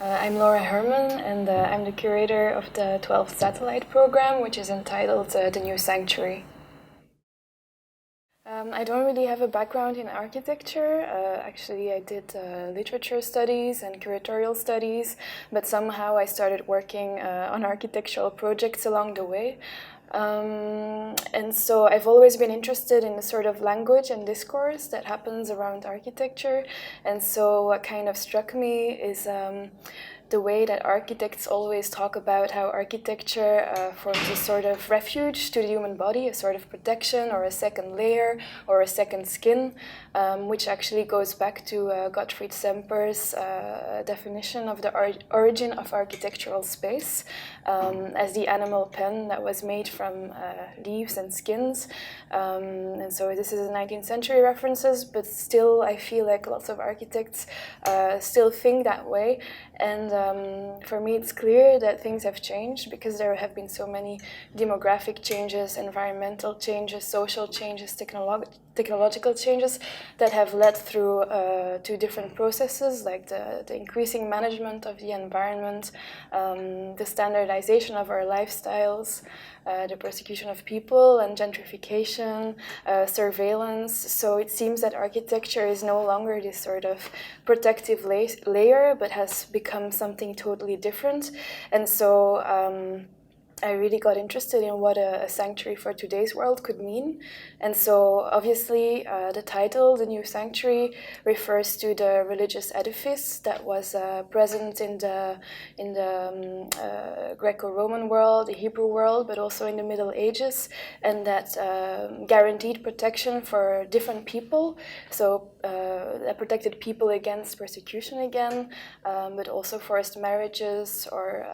I'm Laura Herman, and I'm the curator of the 12th satellite program, which is entitled The New Sanctuary. I don't really have a background in architecture. Actually, I did literature studies and curatorial studies, but somehow I started working on architectural projects along the way. And so I've always been interested in the sort of language and discourse that happens around architecture. And so what kind of struck me is the way that architects always talk about how architecture forms a sort of refuge to the human body, a sort of protection or a second layer or a second skin, which actually goes back to Gottfried Semper's definition of the origin of architectural space as the animal pen that was made from leaves and skins. And so this is 19th century references, but still I feel like lots of architects still think that way. And for me, it's clear that things have changed because there have been so many demographic changes, environmental changes, social changes, technological changes that have led through to different processes, like the increasing management of the environment, the standardization of our lifestyles, the persecution of people and gentrification, surveillance. So it seems that architecture is no longer this sort of protective layer, but has become something totally different. And so I really got interested in what a sanctuary for today's world could mean. And so obviously the title, The New Sanctuary, refers to the religious edifice that was present in the Greco-Roman world, the Hebrew world, but also in the Middle Ages, and that guaranteed protection for different people. So that protected people against persecution again, but also forced marriages or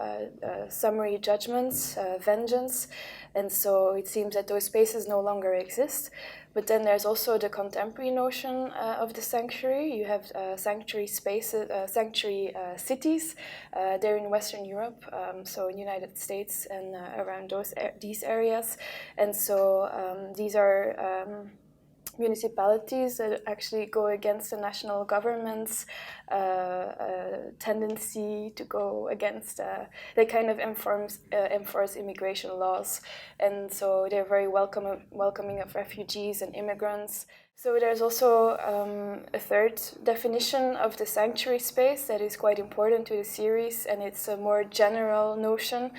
summary judgments, vengeance. And so it seems that those spaces no longer exist. But then there's also the contemporary notion of the sanctuary. You have sanctuary spaces, sanctuary cities. They're in Western Europe, so in the United States and around these areas. And so these are municipalities that actually go against the national government's tendency to go against, they kind of enforce immigration laws. And so they're very welcoming of refugees and immigrants. So there's also a third definition of the sanctuary space that is quite important to the series, and it's a more general notion.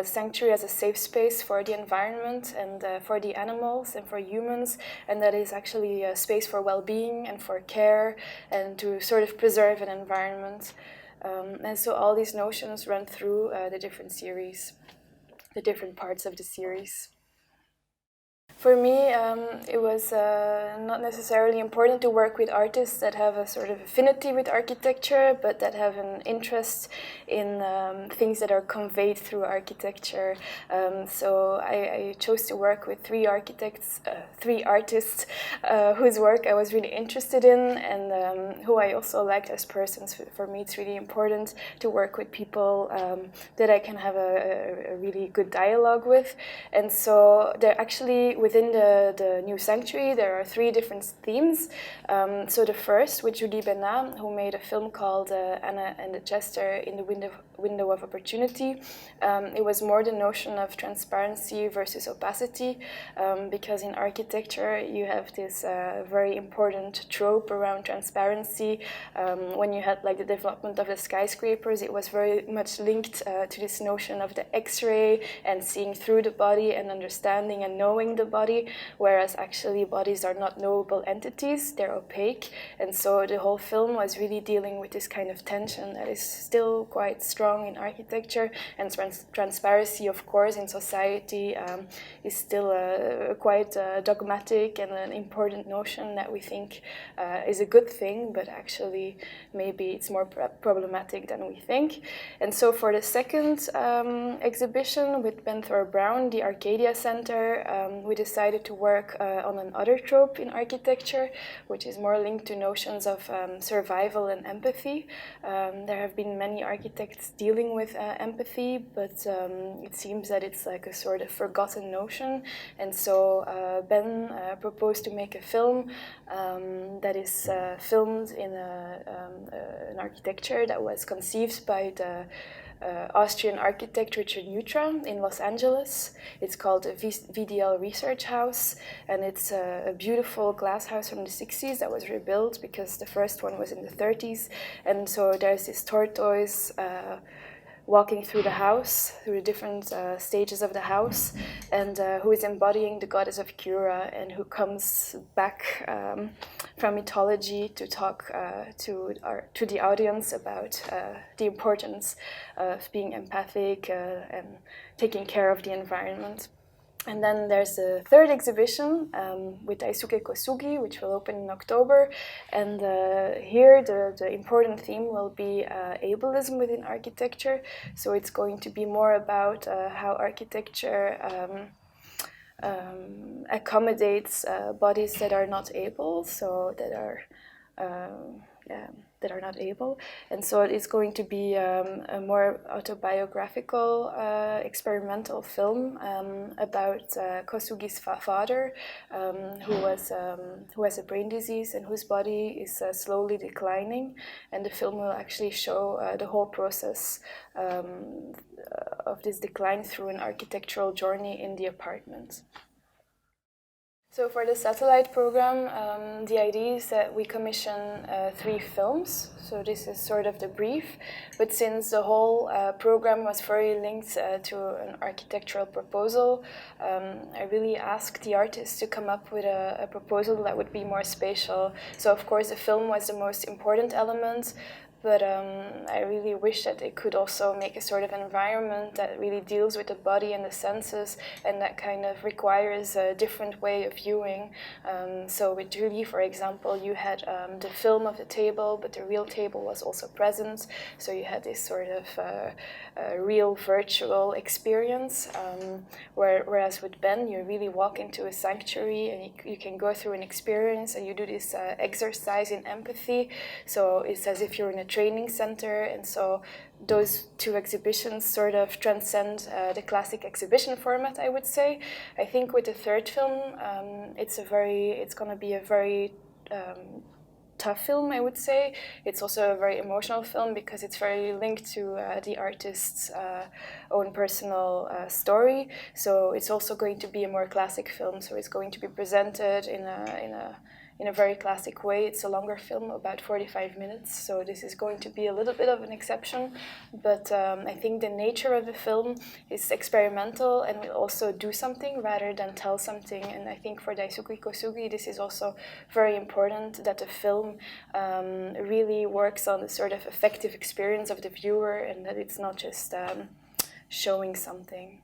Sanctuary as a safe space for the environment and for the animals and for humans, and that is actually a space for well-being and for care and to sort of preserve an environment. And so all these notions run through the different series, the different parts of the series. For me, it was not necessarily important to work with artists that have a sort of affinity with architecture, but that have an interest in things that are conveyed through architecture. So I chose to work with three artists whose work I was really interested in and who I also liked as persons. For me, it's really important to work with people that I can have a really good dialogue with. And so they're actually within the new sanctuary, there are three different themes. So the first, with Julie Benat, who made a film called Anna and the Jester in the Window of Opportunity. It was more the notion of transparency versus opacity, because in architecture you have this very important trope around transparency. When you had like the development of the skyscrapers, it was very much linked to this notion of the X-ray and seeing through the body and understanding and knowing the body, whereas actually bodies are not knowable entities, they're opaque. And so the whole film was really dealing with this kind of tension that is still quite strong in architecture, and transparency, of course, in society is still quite dogmatic and an important notion that we think is a good thing, but actually maybe it's more problematic than we think. And so for the second exhibition with Ben Thor Brown, the Arcadia Center, we decided decided to work on another trope in architecture, which is more linked to notions of survival and empathy. There have been many architects dealing with empathy, but it seems that it's like a sort of forgotten notion. And so Ben proposed to make a film that is filmed in an architecture that was conceived by the Austrian architect Richard Neutra in Los Angeles. It's called the VDL Research House, and it's a beautiful glass house from the 60s that was rebuilt because the first one was in the 30s. And so there's this tortoise walking through the house, through the different stages of the house, and who is embodying the goddess of Cura, and who comes back from mythology to talk to the audience about the importance of being empathic and taking care of the environment. And then there's a third exhibition with Daisuke Kosugi, which will open in October. And here the important theme will be ableism within architecture. So it's going to be more about how architecture accommodates bodies that are not able, so that are not able. And so it's going to be a more autobiographical experimental film about Kosugi's father, who has a brain disease and whose body is slowly declining. And the film will actually show the whole process of this decline through an architectural journey in the apartment. So for the satellite program, the idea is that we commission 3 films. So this is sort of the brief. But since the whole program was very linked to an architectural proposal, I really asked the artists to come up with a proposal that would be more spatial. So of course the film was the most important element, but I really wish that they could also make a sort of environment that really deals with the body and the senses, and that kind of requires a different way of viewing. So with Julie, for example, you had the film of the table, but the real table was also present. So you had this sort of real virtual experience, whereas with Ben, you really walk into a sanctuary and you can go through an experience, and you do this exercise in empathy. So it's as if you're in a training center, and so those 2 exhibitions sort of transcend the classic exhibition format, I would say. I think with the third film, it's going to be a very tough film, I would say. It's also a very emotional film because it's very linked to the artist's own personal story. So it's also going to be a more classic film. So it's going to be presented in a very classic way. It's a longer film, about 45 minutes, so this is going to be a little bit of an exception. But I think the nature of the film is experimental and will also do something rather than tell something. And I think for Daisuke Kosugi, this is also very important, that the film really works on the sort of affective experience of the viewer, and that it's not just showing something.